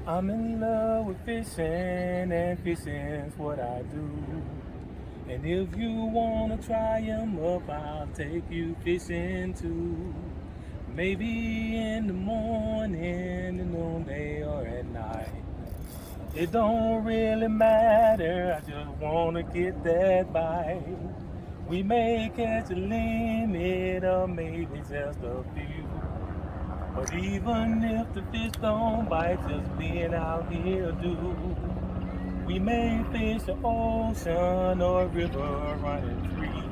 I'm in love with fishing, and fishing's what I do. And if you wanna try 'em up, I'll take you fishing too. Maybe in the morning, the noonday, or at night. It don't really matter, I just wanna get that bite. We may catch a limit, or maybe just a few. But even if the fish don't bite, just being out here do. We may fish the ocean or a river running free.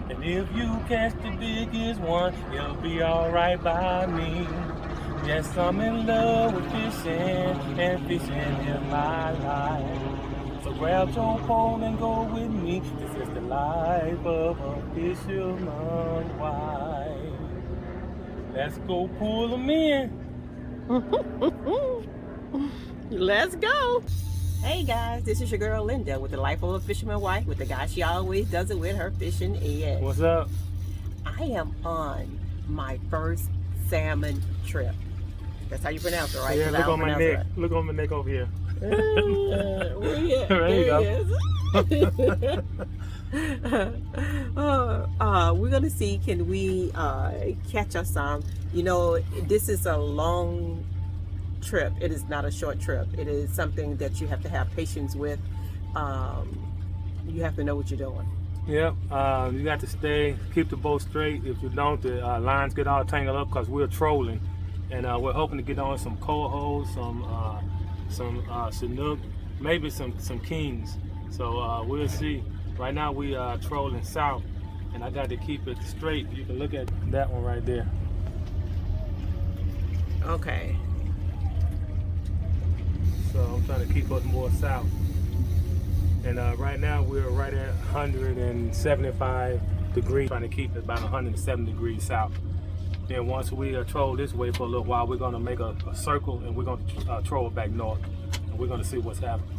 And if you catch the biggest one, it'll be alright by me. Yes, I'm in love with fishing, and fishing is my life. So grab your pole and go with me. This is the life of a fisherman's wife. Let's go pull them in. Let's go. Hey guys, this is your girl Linda with the Life of a Fisherman Wife, with the guy she always does it with, her fishing Ed. What's up? I am on my first salmon trip. That's how you pronounce it, right? Yeah, look on my neck. Look on my neck over here. Where you at? There you go. We're gonna see, can we catch us some. You know, this is a long trip. It is not a short trip. It is something that you have to have patience with. You have to know what you're doing. Yep, you got to keep the boat straight. If you don't, the lines get all tangled up because we're trolling. And we're hoping to get on some cohos, some chinook, maybe some kings. So we'll see. Right now we are trolling south, and I got to keep it straight. You can look at that one right there. Okay. So I'm trying to keep us more south. And right now we're right at 175 degrees, trying to keep it about 107 degrees south. Then once we troll this way for a little while, we're going to make a circle, and we're going to troll back north, and we're going to see what's happening.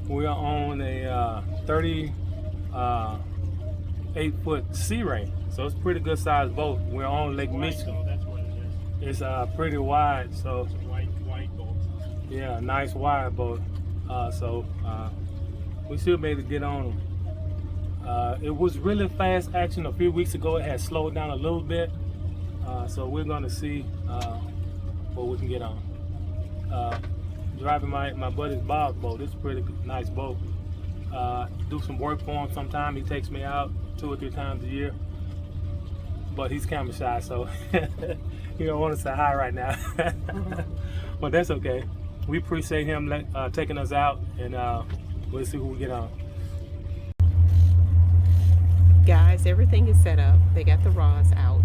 We are on a 38-foot sea ray, so it's a pretty good sized boat. We're on Lake Michigan. That's what it is. It's pretty wide, so It's a wide boat. yeah, a nice wide boat. So we should be able to get on them. It was really fast action a few weeks ago. It had slowed down a little bit, so we're going to see what we can get on. Driving my buddy's Bob's boat. It's a pretty nice boat. Do some work for him sometime. He takes me out 2 or 3 times a year, but he's camera shy, so he don't want to say hi right now. But that's okay. We appreciate him taking us out, and we'll see who we get on. Guys, everything is set up. They got the rods out.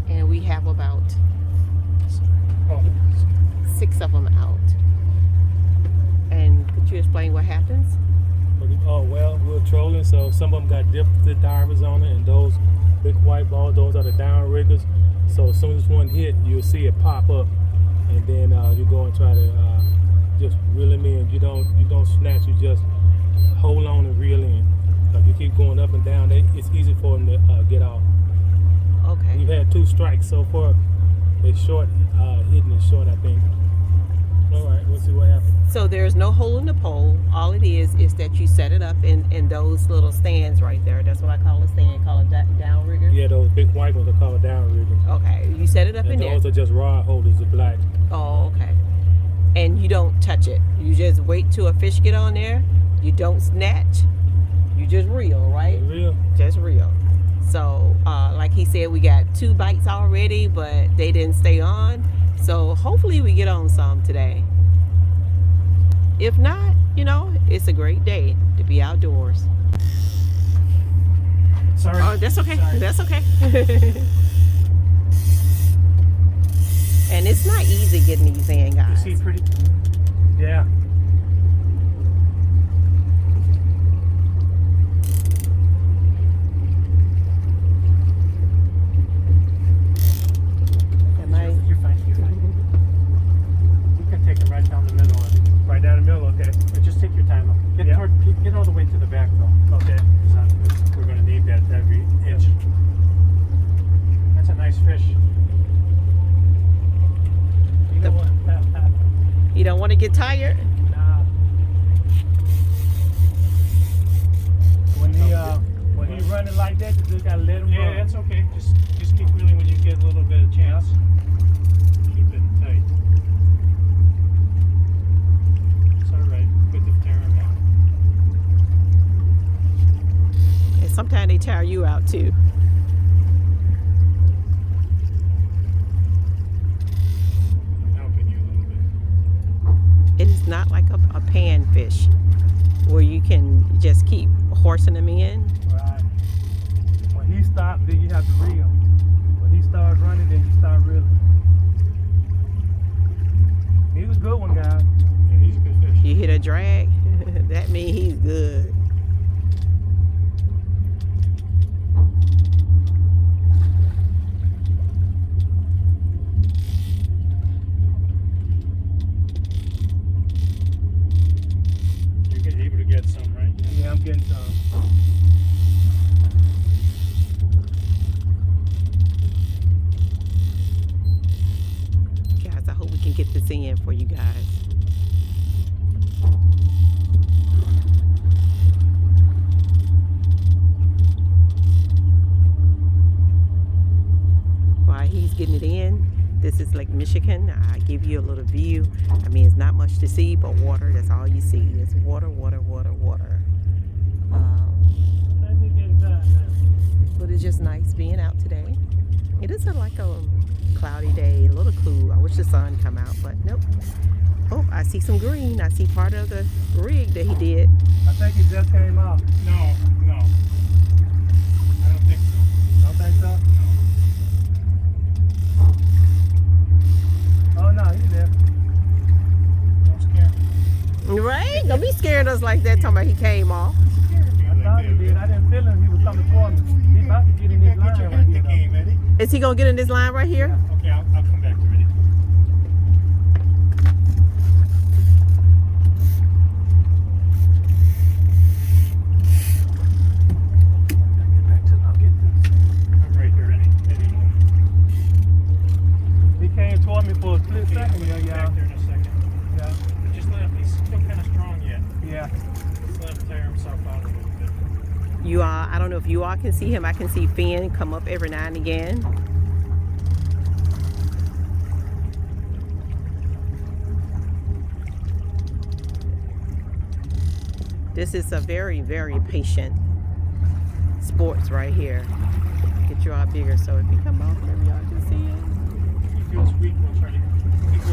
And we have about 6 of them out. And could you explain what happens? Oh, well, we're trolling, so some of them got different divers on it, and those big white balls, those are the downriggers. So as soon as one hit, you'll see it pop up, and then you go and try to just reel them in. You don't snatch, you just hold on and reel in. If you keep going up and down, it's easy for them to get off. Okay. We've had 2 strikes so far. They're short, hitting it short, I think. All right, we'll see what happens. So there's no hole in the pole. All it is that you set it up in those little stands right there. That's what I call a stand, call it downrigger. Yeah, those big white ones are called downriggers. Okay, you set it up in And there. those are just rod holders, the black. Oh, okay. And you don't touch it. You just wait till a fish get on there. You don't snatch. You just reel, right? Reel. Just reel. So, like he said, we got 2 bites already, but they didn't stay on. So hopefully we get on some today. If not, you know, it's a great day to be outdoors. Sorry. Oh, that's okay. Sorry. That's okay. And it's not easy getting these in, You guys. see pretty? Yeah. You're fine. You can take it right down the middle. Right down the middle, okay. But just take your time. Get all the way to the back though. Okay. We're going to need that every inch. get tired? Nah. When he running like that, you just gotta let him Yeah, run. that's okay. Just keep wheeling when you get a little bit of chance. Keep it tight. It's all right. Good to tear him out. And sometimes they tire you out too. I'm helping you a little bit. It is not like a pan fish where you can just keep horsing them in. Right. When he stops, then you have to reel. When he starts running, then you start reeling. He's a good one, guys. Yeah, he's a good fish. You hit a drag, that means he's good. You're able to get some, right? Yeah, I'm getting some. Guys, I hope we can get this in for you guys. While he's getting it in, this is Lake Michigan. I give you a little view. I mean, it's not much to see, but water, that's all you see. It's water, water, water, water. I think we're getting time now. But it's just nice being out today. It is like a cloudy day, a little cool. I wish the sun come out, but nope. Oh, I see some green. I see part of the rig that he did. I think it just came off. No. I don't think so. Don't think so? Oh no, he's there. Don't scare me. Right? Don't be scaring us like that, talking about he came off. I thought he did. I didn't feel him. He was coming toward me. He about to get in this line right here. Game, Eddie. Is he gonna get in this line right here? Okay, I'll come back to Eddie. I'm right here, Eddie. He came toward me for a split Okay, second I'll there, be back y'all. there in a second. Yeah. Just let him, he's still kind of strong yet. Yeah. Just let him tire himself out a little bit. You all, I don't know if you all can see him. I can see Finn come up every now and again. This is a very, very patient sports right here. Get you all bigger, so if you come off, maybe y'all can see it. If he feels weak, we'll try to go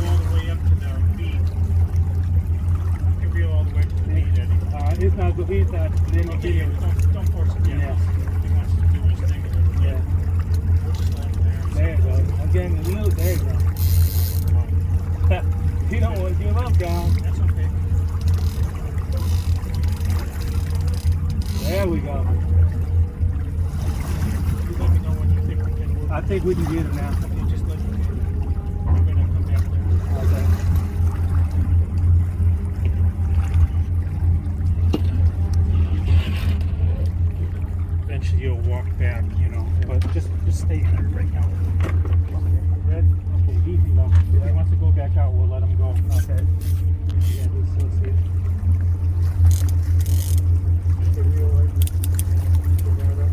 all the way up to the feet. You can reel all the way up to the feet, Eddie. It's not good. He's not. Then he Okay, get him. don't force it yet. Yeah. He wants to do his thing a little bit. Yeah. We'll just let him there. There you go. I'm getting a little. There you go. He don't want to give up, guys. That's okay. There we go. You let me know when you think we can work. I think we can get him now. Okay, just let me know. I'm gonna come back there. Okay. Eventually you'll walk back, you know, but just stay here right now. Ready? Okay, easy though. If he wants to go back out, we'll let him go. Okay. Yeah, we'll still see it. Keep the reel right. Keep the rod up.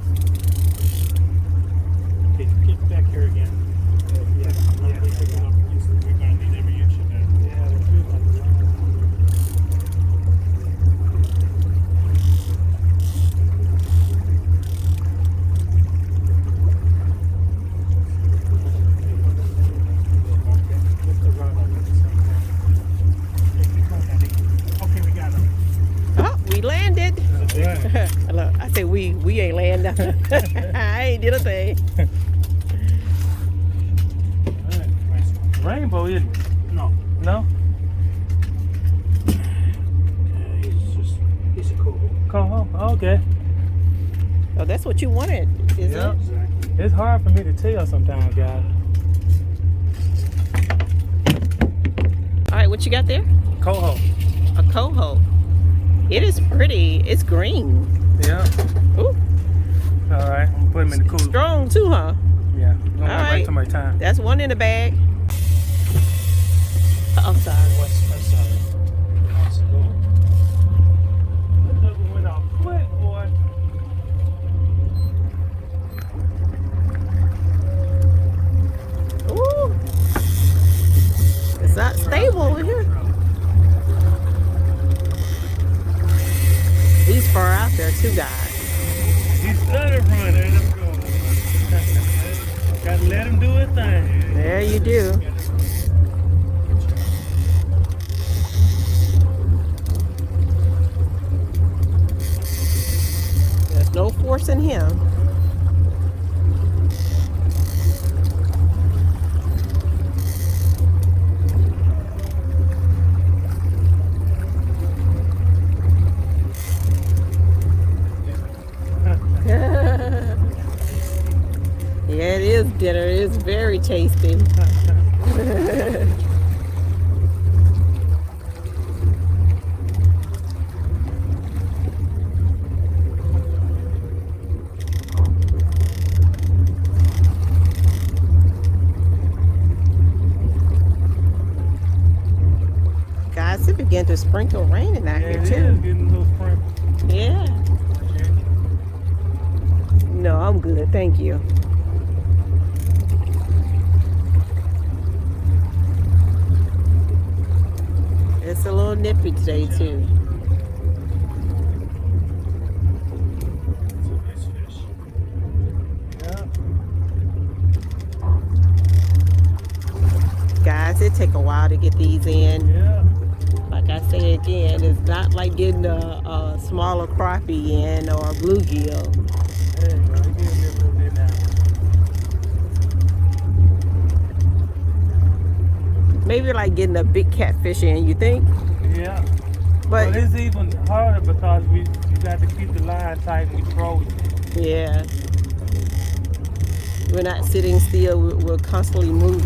Okay, get back here again. Yeah. We're gonna need every inch of that. Yeah, that's good. Lift the rod up at the same time. Okay, keep going, Eddie. Okay, we got him. Oh, we landed. Right. Look, I said we ain't landed. I ain't did a thing. Right. Nice one. Rainbow, isn't it? No. No? He's a cool. Come home. Okay. Oh, that's what you wanted, is Yeah. it? Exactly. It's hard for me to tell sometimes, guys. All right, what you got there? Coho. A coho. It is pretty. It's green. Yeah. Ooh, All right. I'm gonna put him in the cooler. strong too, huh? Yeah. Don't All wait right. too much time. That's one in the bag. I'm sorry. What's you do. There's no forcing him. Yeah, it is dinner. It's very tasty. Guys, it began to sprinkle raining out here it too. is getting a little sprinkle. Yeah. No, I'm good. Thank you. It's a little nippy today too. It's a nice fish. Yeah. Guys, it take a while to get these in. Yeah. Like I say again, it's not like getting a smaller crappie in or a bluegill. There you go. It gives me a little bit now. Maybe like getting a big catfish in, you think? Yeah. But But it's even harder because you got to keep the line tight when you throw it. yeah, we're not sitting still. We're constantly moving.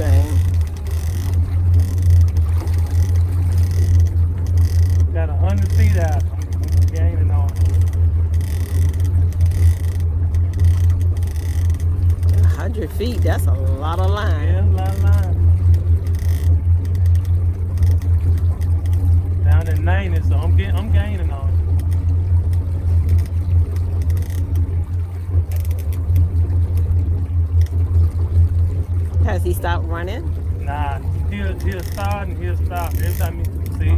Got 100 feet out. I'm gaining on. 100 feet, that's a lot of line. Yeah, a lot of line. Down at 90, so I'm gaining on it. Has he stopped running? Nah, he'll start and he'll stop. Every time you see.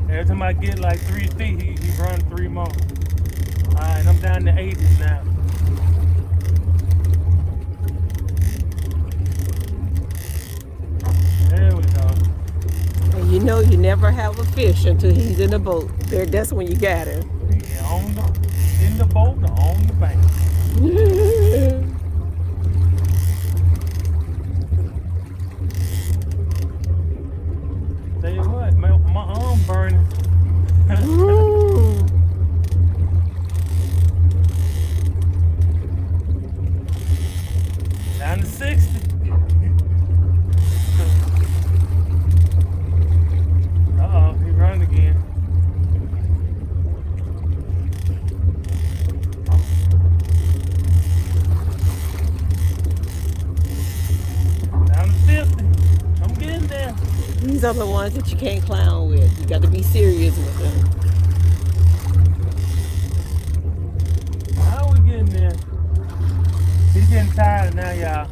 Every time I get like 3 feet, he runs 3 more. Alright, I'm down to 80s now. There we go. And you know you never have a fish until he's in the boat. That's when you got him. Yeah, in the boat or on the bank. Tell you what, my arm burning. Down to 60. Uh-oh, he run again. Down to 50. I'm getting there. These are the ones that you can't clown with. You got to be serious with them. How we getting there? He's getting tired now, y'all.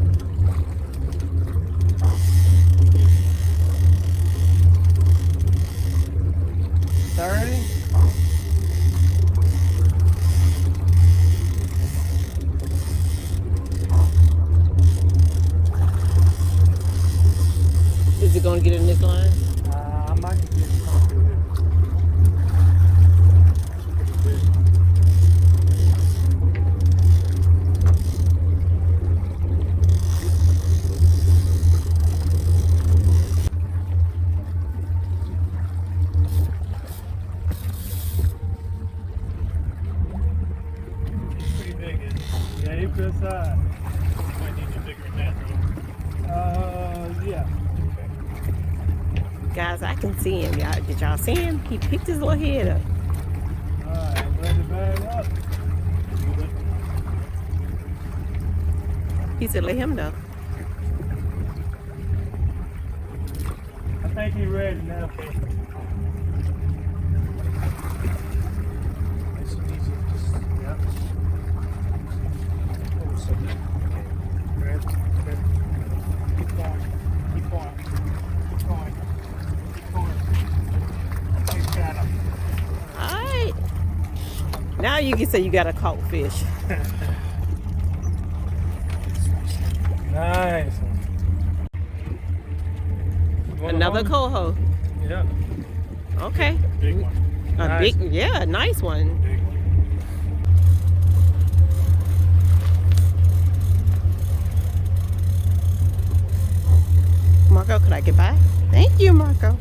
Is it going to get in this line? I might get something here. Pretty big, isn't it? Yeah, he good size. Might need you bigger than that, though. Yeah. Guys, I can see him. Y'all, did y'all see him? He picked his little head up. Alright, ready to bag up. He said, let him know. I think he's ready now. Nice and easy. Just, yeah. Oh, so good. Okay. Ready? Ready. Keep going. Keep going. Keep going. Keep going. Nice got him. All right. Now you can say you got a caught fish. Nice. Another coho. Yeah. Okay. Big one. A Nice. big, yeah, nice one. Big one. Marco, could I get by? Thank you, Marco.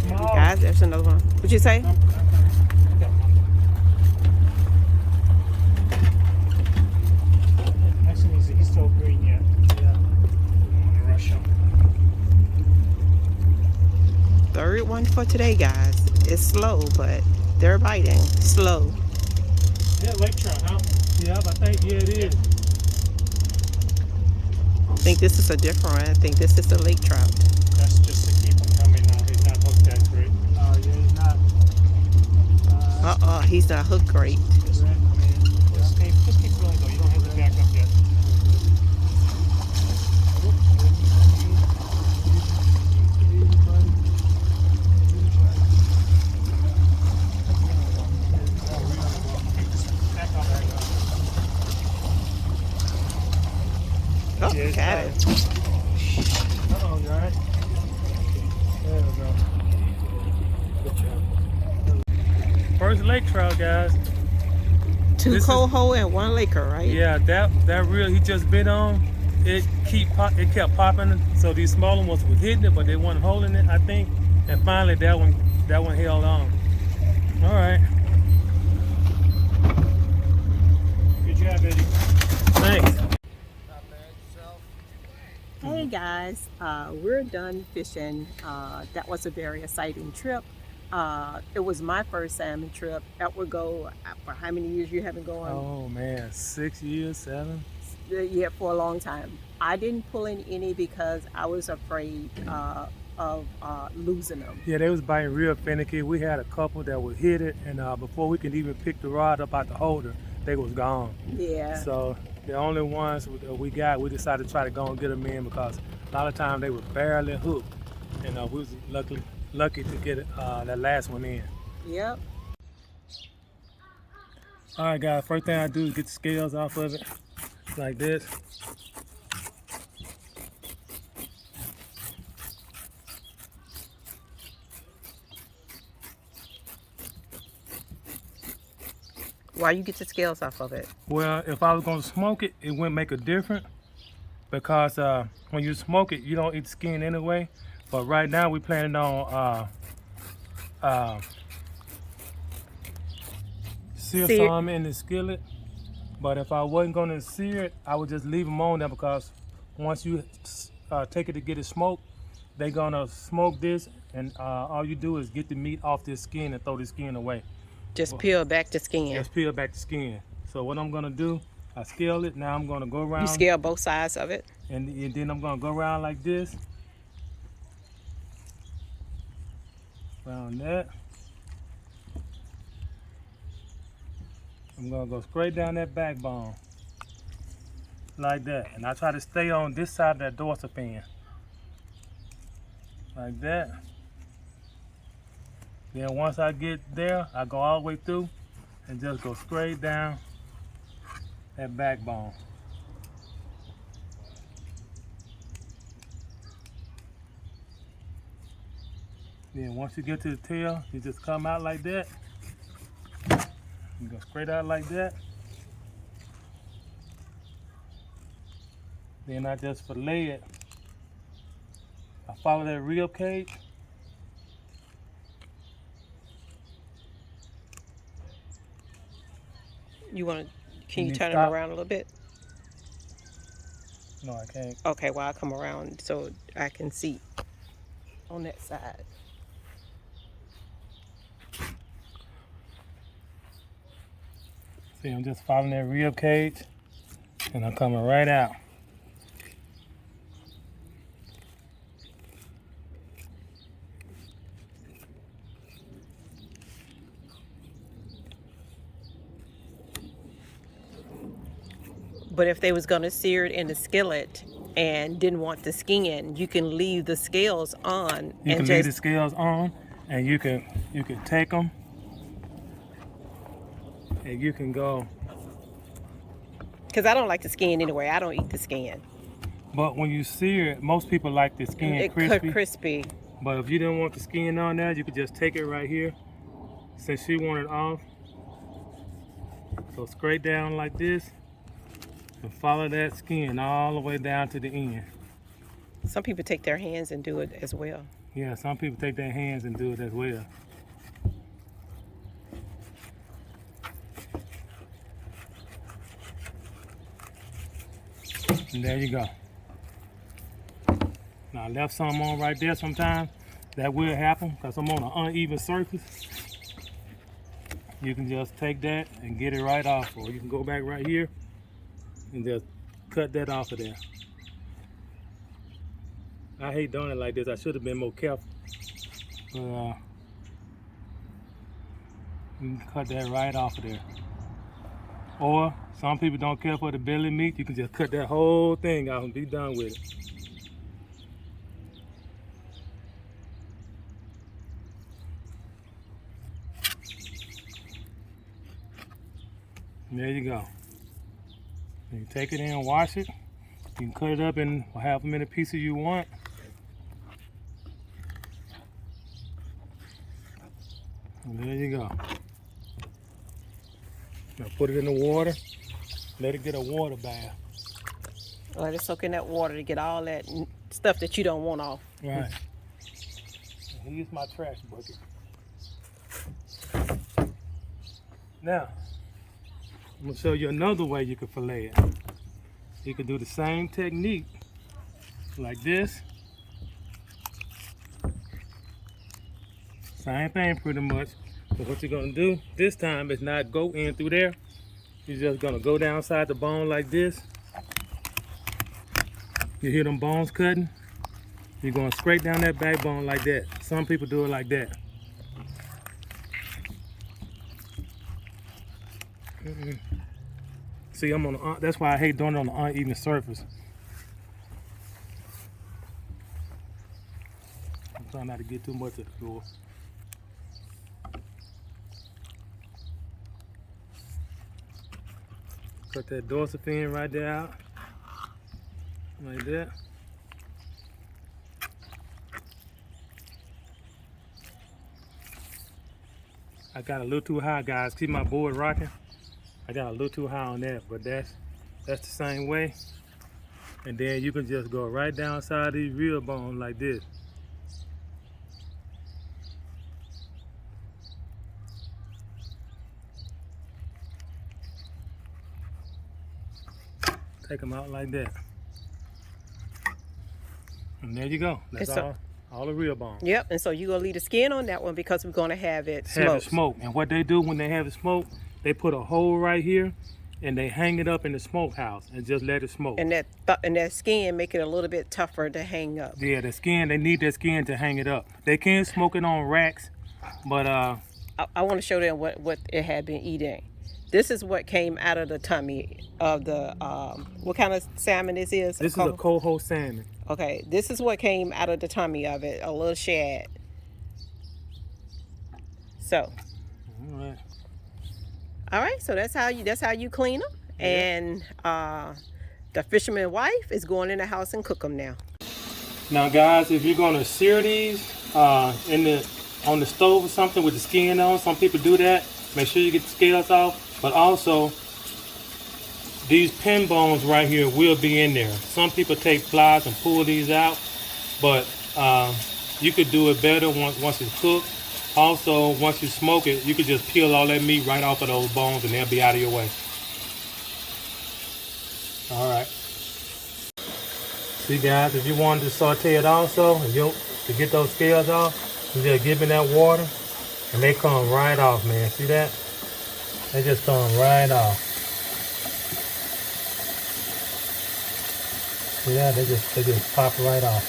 Small. Guys, there's another one. What'd you say? Nice and easy. He's still green yet. Yeah. Don't want to rush him. Third one for today, guys. It's slow, but they're biting. Slow. Yeah, lake trout, huh? Yeah, I think it is. I think this is a different one. I think this is a lake trout. That's just to keep him coming now. He's not hooked that great. Oh, yeah, he's not. He's not hooked great. Just keep going though. You don't have to back up yet. Back up. Oh, Yeah, it's got it. Uh-oh, you all right? There we go. Good job. First lake trout, guys. Two This is- coho and one laker, right? Yeah, that reel he just bit on, it kept popping. So these smaller ones was hitting it, but they weren't holding it, I think. And finally, that one held on. All right. Good job, Eddie. Thanks. Hey guys, we're done fishing. That was a very exciting trip. It was my first salmon trip. That would go for how many years you haven't gone? Oh man, 6 years, 7. Yeah, for a long time. I didn't pull in any because I was afraid of losing them. Yeah, they was biting real finicky. We had a couple that would hit it, and before we could even pick the rod up out the holder, they was gone. Yeah. So the only ones we got, we decided to try to go and get them in because a lot of times they were barely hooked, and we was lucky to get that last one in. Yep. All right, guys. First thing I do is get the scales off of it, like this. Why you get the scales off of it? Well, if I was gonna smoke it, it wouldn't make a difference because when you smoke it, you don't eat the skin anyway. But right now we planning on sear some in the skillet. But if I wasn't gonna sear it, I would just leave them on there because once you take it to get it smoked, they're gonna smoke this, and all you do is get the meat off this skin and throw the skin away. Just peel back the skin. Just peel back the skin. So what I'm gonna do, I scale it. Now I'm gonna go around. You scale both sides of it? And then I'm gonna go around like this. Around that. I'm gonna go straight down that backbone. Like that. And I try to stay on this side of that dorsal fin. Like that. Then once I get there, I go all the way through and just go straight down that backbone. Then once you get to the tail, you just come out like that. You go straight out like that. Then I just fillet it. I follow that rib cage. Can you turn stop? them around a little bit? No, I can't. Okay, well, I'll come around so I can see on that side. See, I'm just following that rib cage and I'm coming right out. But if they was gonna sear it in the skillet and didn't want the skin, you can leave the scales on. You can leave the scales on and you can take them and you can go. Because I don't like the skin anyway. I don't eat the skin. But when you sear it, most people like the skin crispy. Crispy. But if you didn't want the skin on there, you could just take it right here. Since she want it off, go straight down like this and follow that skin all the way down to the end. Some people take their hands and do it as well. Yeah, some people take their hands and do it as well. And there you go. Now I left some on right there sometimes. That will happen because I'm on an uneven surface. You can just take that and get it right off. Or you can go back right here and just cut that off of there. I hate doing it like this. I should have been more careful. But you can cut that right off of there. Or some people don't care for the belly meat. You can just cut that whole thing out and be done with it. And there you go. You can take it in and wash it. You can cut it up in however many pieces you want. And there you go. Now put it in the water. Let it get a water bath. Let it soak in that water to get all that stuff that you don't want off. Right. And here's my trash bucket. Now, I'm gonna show you another way you can fillet it. You can do the same technique like this. Same thing pretty much. But what you're gonna do this time is not go in through there. You're just gonna go down inside the bone like this. You hear them bones cutting? You're going straight down that backbone like that. Some people do it like that. See, I'm on the, that's why I hate doing it on the uneven surface. I'm trying not to get too much of the floor. Cut that dorsal fin right there out. Like that. I got a little too high, guys. Keep my board rocking. I got a little too high on that, but that's the same way. And then you can just go right down inside these real bones like this. Take them out like that. And there you go. That's all the real bones. Yep, and so you're going to leave the skin on that one because we're going to have it smoked. Have it smoked. And what they do when they have it smoked, they put a hole right here and they hang it up in the smokehouse and just let it smoke. And that skin make it a little bit tougher to hang up. Yeah, the skin, they need that skin to hang it up. They can smoke it on racks, but I want to show them what it had been eating. This is what came out of the tummy of the, what kind of salmon this is? This is a coho salmon. Okay, this is what came out of the tummy of it, a little shad. So. All right, so that's how you clean them. Yeah. And the fisherman's wife is going in the house and cook them now. Now, guys, if you're gonna sear these on the stove or something with the skin on, some people do that. Make sure you get the scales off. But also, these pin bones right here will be in there. Some people take pliers and pull these out, but you could do it better once it's cooked. Also, once you smoke it, you could just peel all that meat right off of those bones and they'll be out of your way. All right. See, guys, if you wanted to saute it also, to get those scales off, you just give it that water and they come right off, man. See that? They just come right off. See that? They just pop right off.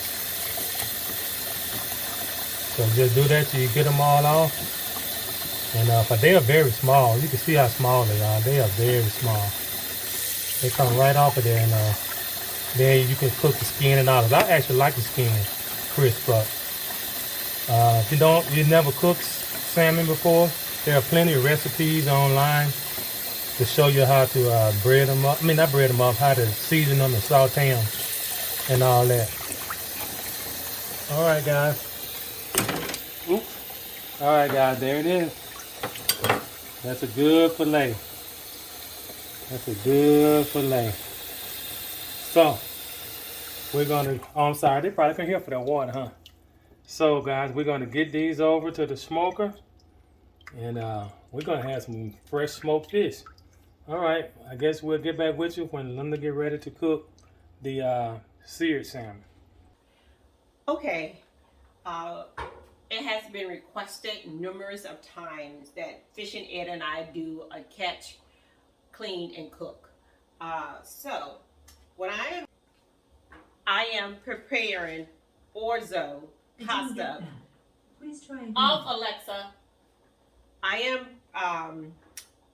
So just do that till you get them all off. And but they are very small. You can see how small they are. They are very small. They come right off of there, and then you can cook the skin and all. I actually like the skin crisp, but If you never cooked salmon before, there are plenty of recipes online to show you how to bread them up. I mean, not bread them up, how to season them and saute them and all that. All right, guys. Oops. All right, guys, there it is. That's a good fillet. That's a good fillet. So, we're gonna, oh, I'm sorry, they probably couldn't hear for that water, huh? So, guys, we're gonna get these over to the smoker, and we're gonna have some fresh smoked fish. All right, I guess we'll get back with you when Linda get ready to cook the seared salmon. Okay, it has been requested numerous of times that Fishing Ed and I do a catch, clean, and cook. So what I am preparing orzo pasta. Please try again. Off, Alexa. I am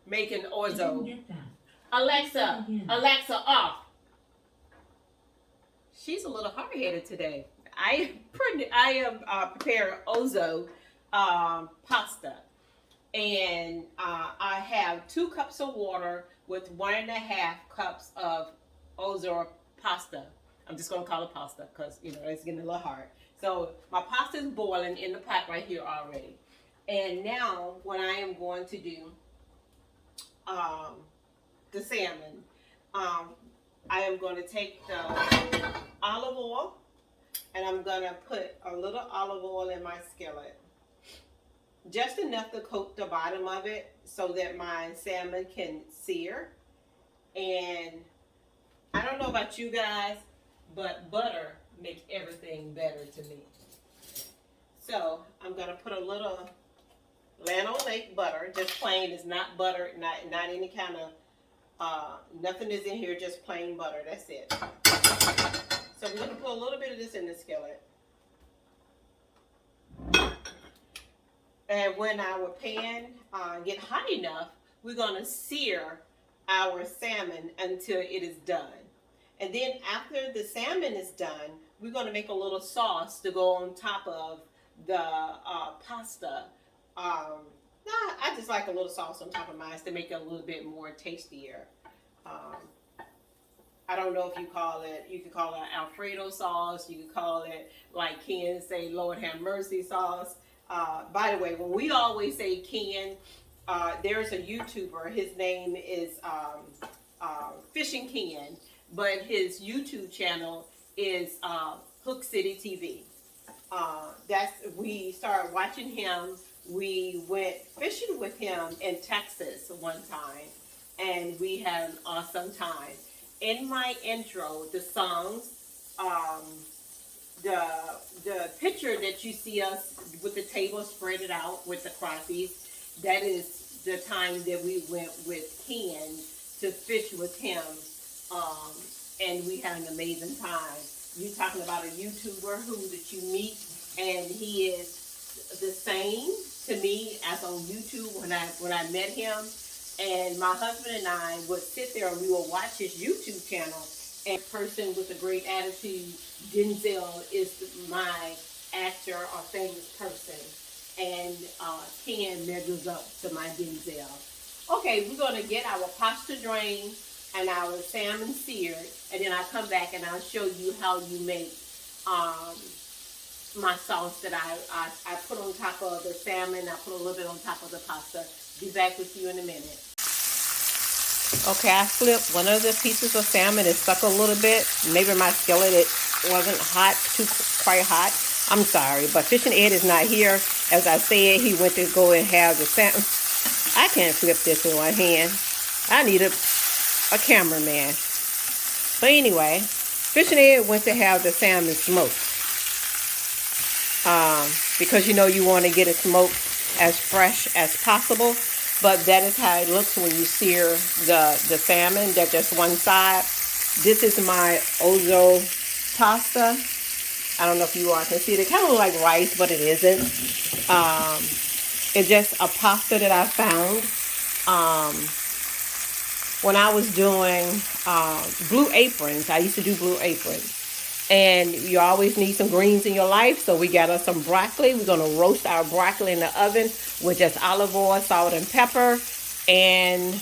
making I didn't orzo. get that. Alexa, Alexa, off. She's a little hard-headed today. I am preparing orzo pasta, and I have 2 cups of water with 1.5 cups of orzo pasta. I'm just gonna call it pasta because it's getting a little hard. So my pasta is boiling in the pot right here already, and now what I am going to do, the salmon. I am going to take the olive oil, and I'm going to put a little olive oil in my skillet. Just enough to coat the bottom of it so that my salmon can sear. And I don't know about you guys, but butter makes everything better to me. So I'm going to put a little Lano Lake butter, just plain. It's not butter, not any kind of nothing is in here, just plain butter. That's it. So we're going to put a little bit of this in the skillet. And when our pan get hot enough, we're going to sear our salmon until it is done. And then after the salmon is done, we're going to make a little sauce to go on top of the pasta. I just like a little sauce on top of mine to make it a little bit more tastier. I don't know if you call it, you could call it Alfredo sauce, you could call it, like Ken say, Lord have mercy sauce. By the way, when we always say Ken, there's a YouTuber, his name is Fishing Ken, but his YouTube channel is Hook City TV. We started watching him. We went fishing with him in Texas one time, and we had an awesome time. In my intro, the songs, the picture that you see us with the table spread it out with the crappies, that is the time that we went with Ken to fish with him, and we had an amazing time. You're talking about a YouTuber that you meet, and he is the same to me as on YouTube when I met him. And my husband and I would sit there and we would watch his YouTube channel. And person with a great attitude, Denzel, is my actor or famous person. And Ken measures up to my Denzel. Okay, we're going to get our pasta drained and our salmon seared. And then I'll come back and I'll show you how you make my sauce that I put on top of the salmon. I put a little bit on top of the pasta. Be back with you in a minute. Okay, I flipped one of the pieces of salmon. It stuck a little bit. Maybe my skillet it wasn't hot, quite hot. I'm sorry, but Fishing Ed is not here. As I said, he went to go and have the salmon. I can't flip this with one hand. I need a cameraman. But anyway, Fishing Ed went to have the salmon smoked. Because you want to get it smoked as fresh as possible. But that is how it looks when you sear the salmon. That's just one side. This is my orzo pasta. I don't know if you all can see it. It kind of looks like rice, but it isn't. It's just a pasta that I found when I was doing Blue Aprons. I used to do Blue Aprons. And you always need some greens in your life. So we got us some broccoli. We're gonna roast our broccoli in the oven with just olive oil, salt, and pepper. And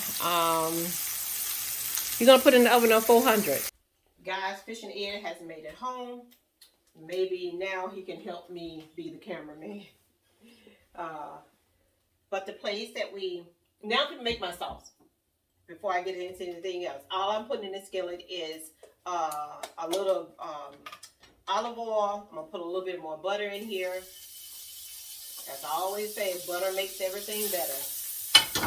you're gonna put it in the oven on 400. Guys, Fish and Ed has made it home. Maybe now he can help me be the cameraman. But the place that now to make my sauce. Before I get into anything else, all I'm putting in the skillet is a little olive oil. I'm gonna put a little bit more butter in here. As I always say, butter makes everything better.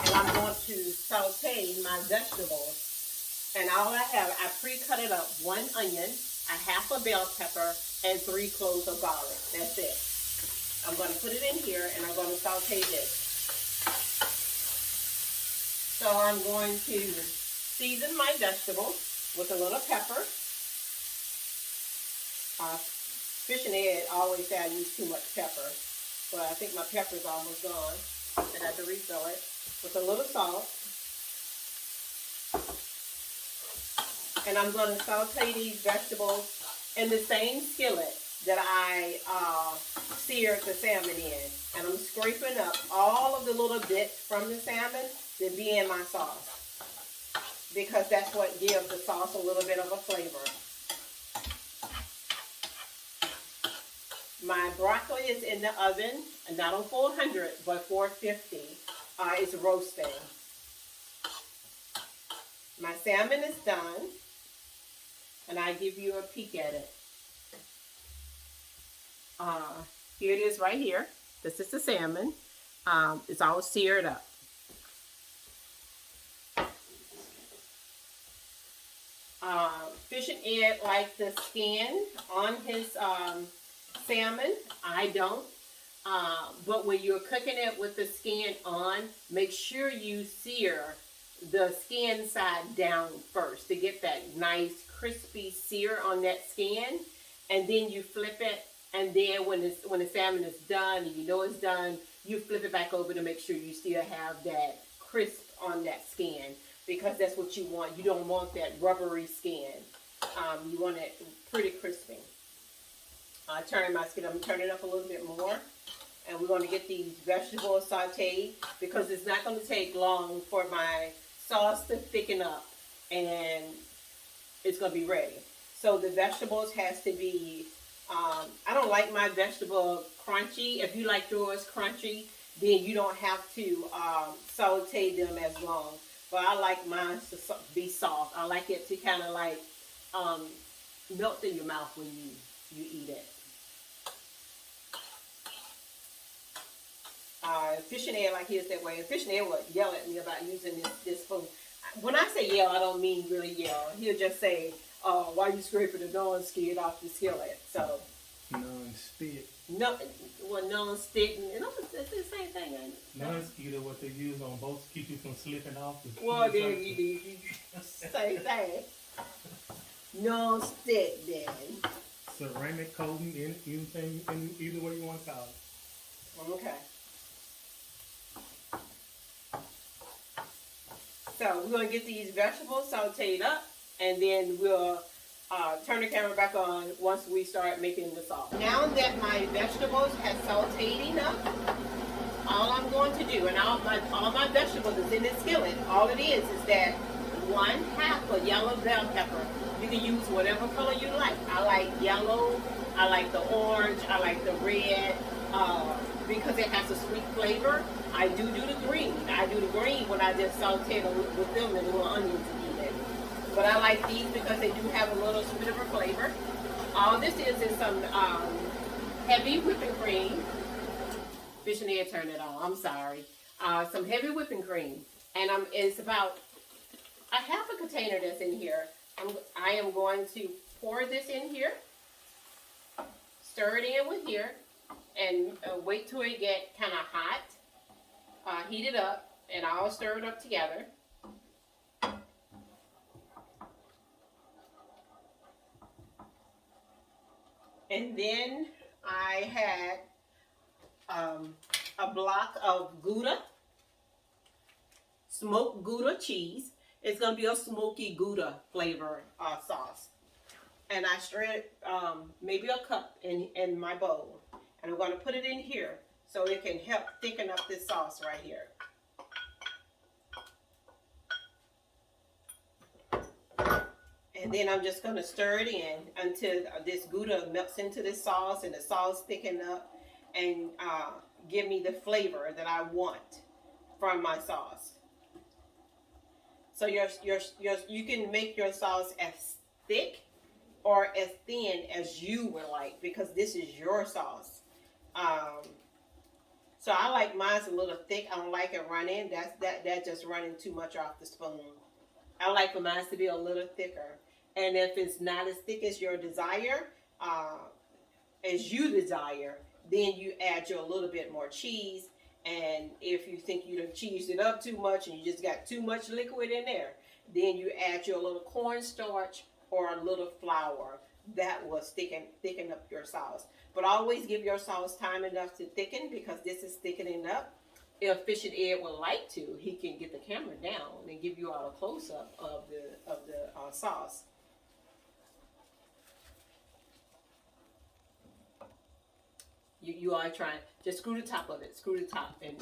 And I'm going to saute my vegetables. And all I have, I pre-cut it up: 1 onion, a half a bell pepper, and 3 cloves of garlic. That's it. I'm going to put it in here, and I'm going to saute this. So I'm going to season my vegetables with a little pepper. Fish and Ed always say I use too much pepper, but I think my pepper is almost gone. I have to refill it with a little salt. And I'm going to saute these vegetables in the same skillet that I seared the salmon in. And I'm scraping up all of the little bits from the salmon to be in my sauce, because that's what gives the sauce a little bit of a flavor. My broccoli is in the oven, not on 400, but 450. It's roasting. My salmon is done, and I give you a peek at it. Here it is right here. This is the salmon. It's all seared up. Fish and Ed like the skin on his salmon. I don't. But when you're cooking it with the skin on, make sure you sear the skin side down first to get that nice crispy sear on that skin, and then you flip it, and then when the salmon is done and you know it's done, you flip it back over to make sure you still have that crisp on that skin, because that's what you want. You don't want that rubbery skin. You want it pretty crispy. I'm turning it up a little bit more. And we're going to get these vegetables sauteed, because it's not going to take long for my sauce to thicken up and it's going to be ready. So the vegetables has to be, I don't like my vegetable crunchy. If you like yours crunchy, then you don't have to saute them as long. But I like mine to be soft. I like it to kind of like melt in your mouth when you eat it. Fish and Ed like his that way. And Fish and Ed would yell at me about using this spoon. When I say yell, I don't mean really yell. He'll just say, why you scraping the non-skid off the skillet? So Non-stick. No, well, non-stick. It's the same thing, ain't it? Non-skid is what they use on boats to keep you from slipping off. Well, there you same thing. Non-stick, then. Ceramic coating, anything, in either way you want to call it. Okay. So we're going to get these vegetables sauteed up, and then we'll turn the camera back on once we start making the sauce. Now that my vegetables have sauteed enough, all I'm going to do, and all my vegetables is in this skillet, all it is that 1/2 a yellow bell pepper. You can use whatever color you like. I like yellow, I like the orange, I like the red, because it has a sweet flavor. I do the green. I do the green when I just saute them with them and little onions to eat it. But I like these because they do have a little bit of a flavor. All this is some heavy whipping cream. Fish and Ed turned it on. I'm sorry. Some heavy whipping cream, and it's about a half a container that's in here. I am going to pour this in here, stir it in with here, and wait till it get kind of hot. Heat it up, and I'll stir it up together. And then I had a block of gouda, smoked gouda cheese. It's going to be a smoky gouda flavor sauce. and I stirred maybe a cup in my bowl. And I'm going to put it in here so it can help thicken up this sauce right here. And then I'm just going to stir it in until this gouda melts into this sauce and the sauce thicken up and give me the flavor that I want from my sauce. So you can make your sauce as thick or as thin as you would like, because this is your sauce. So I like mine a little thick. I don't like it running. That just running too much off the spoon. I like for mine to be a little thicker. And if it's not as thick as your desire, as you desire, then you add your little bit more cheese. And if you think you done cheesed it up too much and you just got too much liquid in there, then you add your little cornstarch or a little flour. That will thicken up your sauce. But always give your sauce time enough to thicken, because this is thickening up. If Fish and Ed would like to, he can get the camera down and give you all a close-up of the sauce. You are trying, just screw the top of it, screw the top and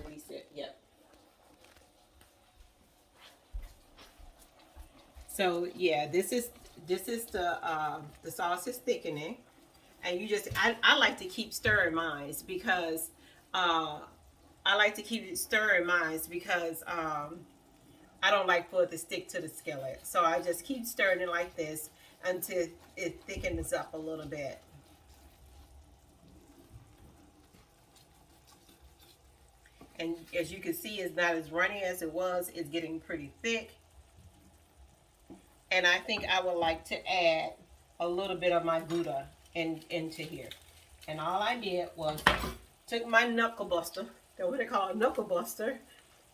release it. Yep. So yeah, this is the sauce is thickening, and you just I like to keep stirring mine because I don't like for it to stick to the skillet. So I just keep stirring it like this until it thickens up a little bit. And as you can see, it's not as runny as it was. It's getting pretty thick. And I think I would like to add a little bit of my gouda into here. And all I did was took my knuckle buster, that's what they call a knuckle buster,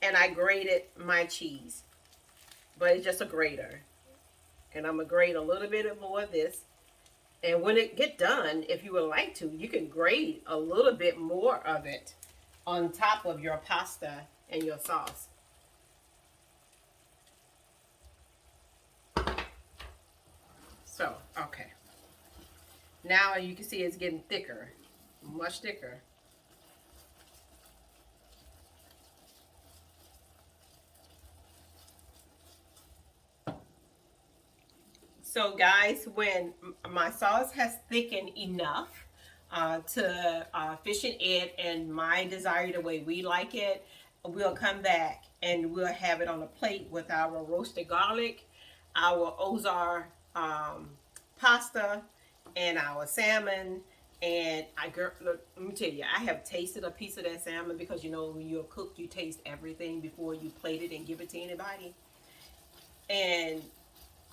and I grated my cheese. But it's just a grater. And I'm going to grate a little bit more of this. And when it get done, if you would like to, you can grate a little bit more of it on top of your pasta and your sauce. So, okay. Now you can see it's getting thicker, much thicker. So guys, when my sauce has thickened enough to Fish and Ed and my desire, the way we like it, we'll come back and we'll have it on a plate with our roasted garlic, our Ozark pasta, and our salmon. And look, let me tell you, I have tasted a piece of that salmon, because you know when you're cooked, you taste everything before you plate it and give it to anybody. And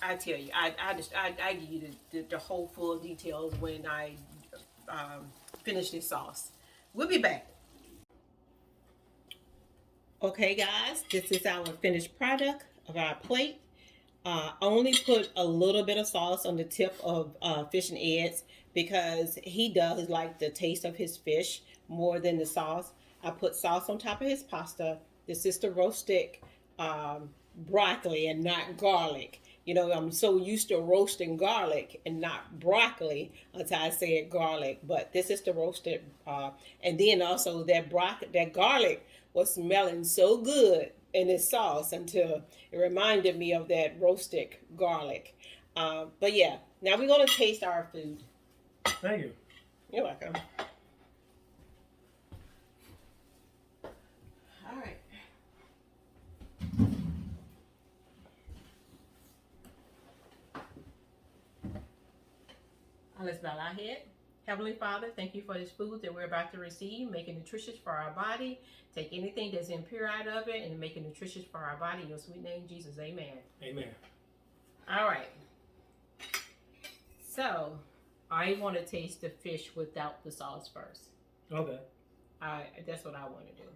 I tell you, I give you the whole full details when I finish this sauce. We'll be back. Okay guys, this is our finished product of our plate. Only put a little bit of sauce on the tip of Fish and Ed's, because he does like the taste of his fish more than the sauce. I put sauce on top of his pasta. This is the roasted broccoli and not garlic. You know, I'm so used to roasting garlic and not broccoli until I said garlic. But this is the roasted, and then also that garlic was smelling so good in this sauce until it reminded me of that roasted garlic. But yeah, now we're going to taste our food. Thank you. You're welcome. All right. Let's bow our head. Heavenly Father, thank you for this food that we're about to receive. Make it nutritious for our body. Take anything that's impure out of it and make it nutritious for our body. In your sweet name, Jesus. Amen. Amen. All right. So, I want to taste the fish without the sauce first. Okay. That's what I want to do.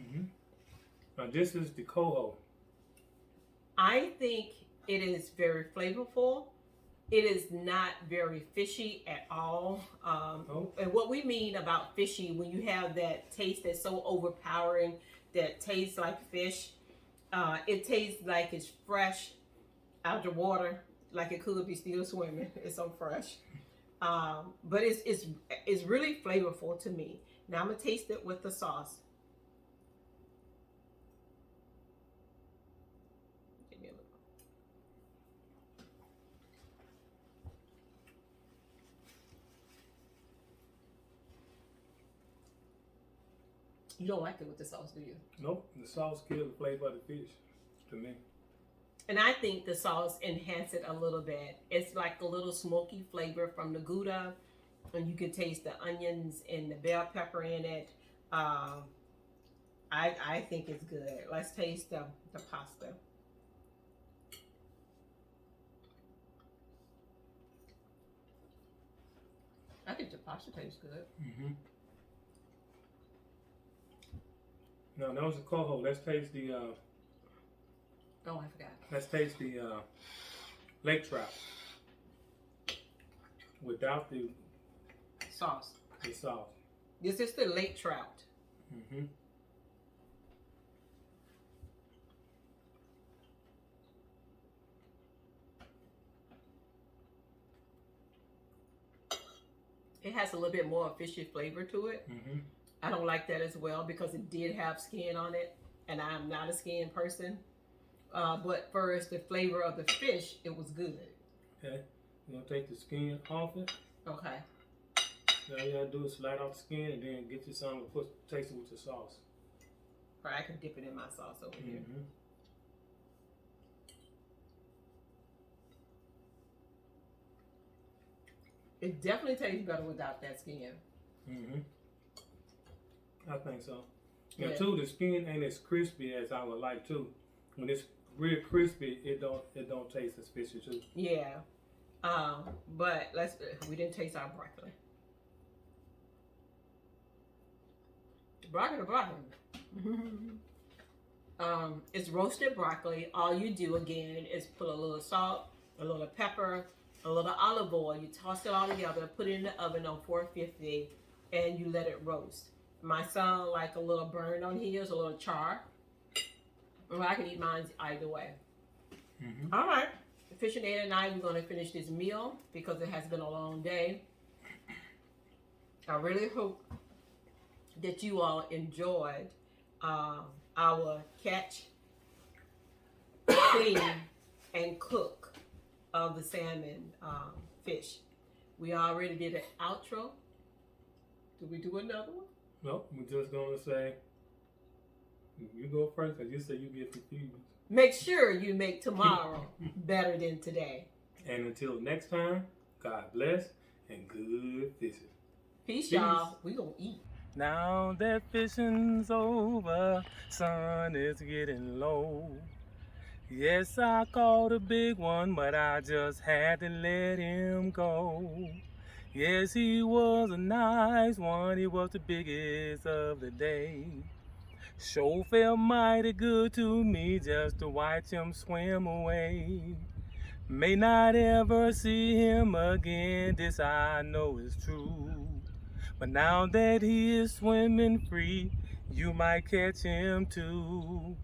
Mm-hmm. Now this is the coho. I think it is very flavorful. It is not very fishy at all. And what we mean about fishy, when you have that taste that's so overpowering that tastes like fish. It tastes like it's fresh out the water, like it could be still swimming. It's so fresh. But it's really flavorful to me. Now I'm gonna taste it with the sauce. Give me a little. You don't like it with the sauce, do you? Nope, the sauce kills the flavor of the fish to me. And I think the sauce enhances it a little bit. It's like a little smoky flavor from the gouda, and you can taste the onions and the bell pepper in it. I think it's good. Let's taste the pasta. I think the pasta tastes good. Mm-hmm. No, that was a coho. Let's taste the. Oh, I forgot. Let's taste the lake trout without the Sauce. the sauce. This is the lake trout. Mm-hmm. It has a little bit more fishy flavor to it. Mm-hmm. I don't like that as well because it did have skin on it, and I'm not a skin person. But first, the flavor of the fish, it was good. Okay, you're gonna take the skin off it. Okay. All you gotta do is slide off the skin and then get you some and taste it with the sauce. Or I can dip it in my sauce over here. Mm-hmm. It definitely tastes better without that skin. Mm-hmm. I think so. Now, Yeah. too, the skin ain't as crispy as I would like too. When it's real crispy, it don't taste as fishy too. Yeah. But we didn't taste our broccoli. Broccoli. It's roasted broccoli. All you do again is put a little salt, a little pepper, a little olive oil. You toss it all together, put it in the oven on 450, and you let it roast. My son like a little burn on his, a little char. Well, I can eat mine either way. Mm-hmm. All right. Aficionator and I, we're going to finish this meal because it has been a long day. I really hope that you all enjoyed our catch, clean, and cook of the salmon fish. We already did an outro. Did we do another one? Nope, we're just gonna say you go first because you said you get confused. Make sure you make tomorrow better than today. And until next time, God bless and good fishing. Peace, y'all. We gonna eat. Now that fishing's over, sun is getting low. Yes, I caught a big one, but I just had to let him go. Yes, he was a nice one, he was the biggest of the day. Sure felt mighty good to me just to watch him swim away. May not ever see him again, this I know is true. But now that he is swimming free, you might catch him too.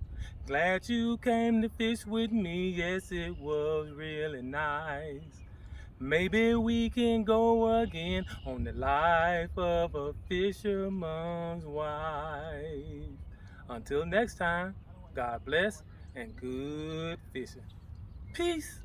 Glad you came to fish with me, yes it was really nice. Maybe we can go again on the life of a fisherman's wife. Until next time, God bless and good fishing. Peace.